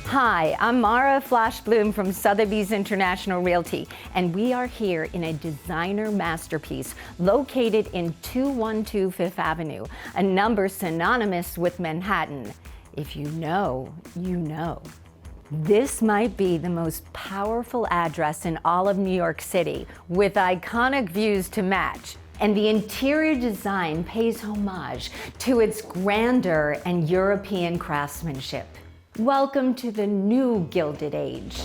Hi, I'm Mara Flash Bloom from Sotheby's International Realty, and we are here in a designer masterpiece located in 212 Fifth Avenue, a number synonymous with Manhattan. If you know, you know. This might be the most powerful address in all of New York City, with iconic views to match. And the interior design pays homage to its grandeur and European craftsmanship. Welcome to the new Gilded Age.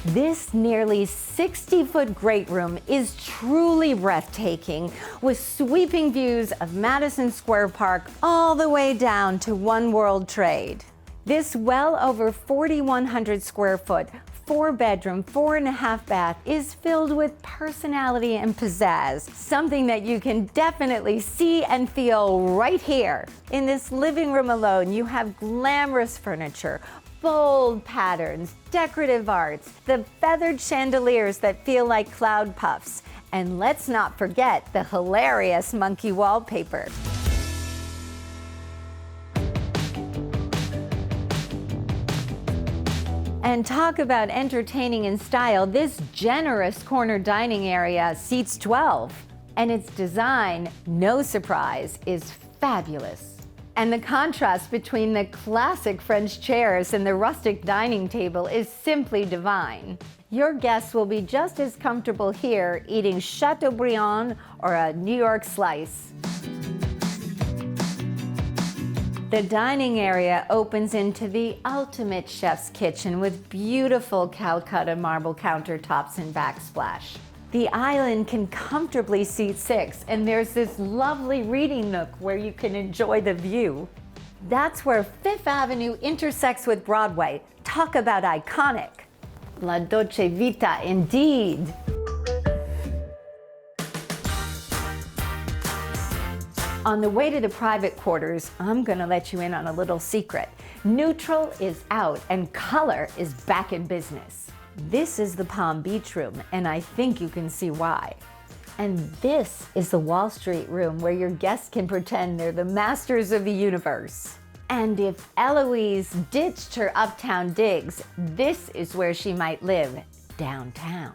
This nearly 60-foot great room is truly breathtaking, with sweeping views of Madison Square Park all the way down to One World Trade. This well over 4,100 square foot, 4-bedroom, 4.5 bath is filled with personality and pizzazz, something that you can definitely see and feel right here. In this living room alone, you have glamorous furniture, bold patterns, decorative arts, the feathered chandeliers that feel like cloud puffs, and let's not forget the hilarious monkey wallpaper. And talk about entertaining in style, this generous corner dining area seats 12. And its design, no surprise, is fabulous. And the contrast between the classic French chairs and the rustic dining table is simply divine. Your guests will be just as comfortable here eating Chateaubriand or a New York slice. The dining area opens into the ultimate chef's kitchen with beautiful Calacatta marble countertops and backsplash. The island can comfortably seat 6, and there's this lovely reading nook where you can enjoy the view. That's where Fifth Avenue intersects with Broadway. Talk about iconic. La Dolce Vita, indeed. On the way to the private quarters, I'm gonna let you in on a little secret. Neutral is out and color is back in business. This is the Palm Beach room, and I think you can see why. And this is the Wall Street room where your guests can pretend they're the masters of the universe. And if Eloise ditched her uptown digs, this is where she might live, downtown.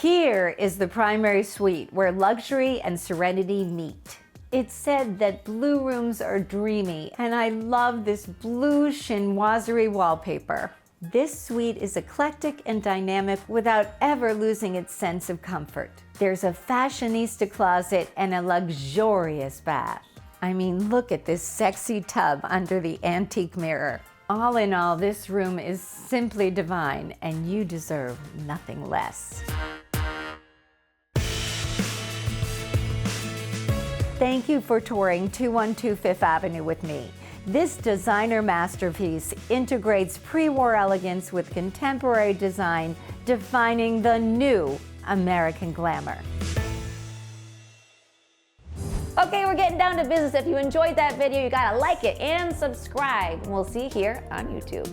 Here is the primary suite where luxury and serenity meet. It's said that blue rooms are dreamy, and I love this blue chinoiserie wallpaper. This suite is eclectic and dynamic without ever losing its sense of comfort. There's a fashionista closet and a luxurious bath. I mean, look at this sexy tub under the antique mirror. All in all, this room is simply divine, and you deserve nothing less. Thank you for touring 212 Fifth Avenue with me. This designer masterpiece integrates pre-war elegance with contemporary design, defining the new American glamour. Okay, we're getting down to business. If you enjoyed that video, you gotta like it and subscribe. And we'll see you here on YouTube.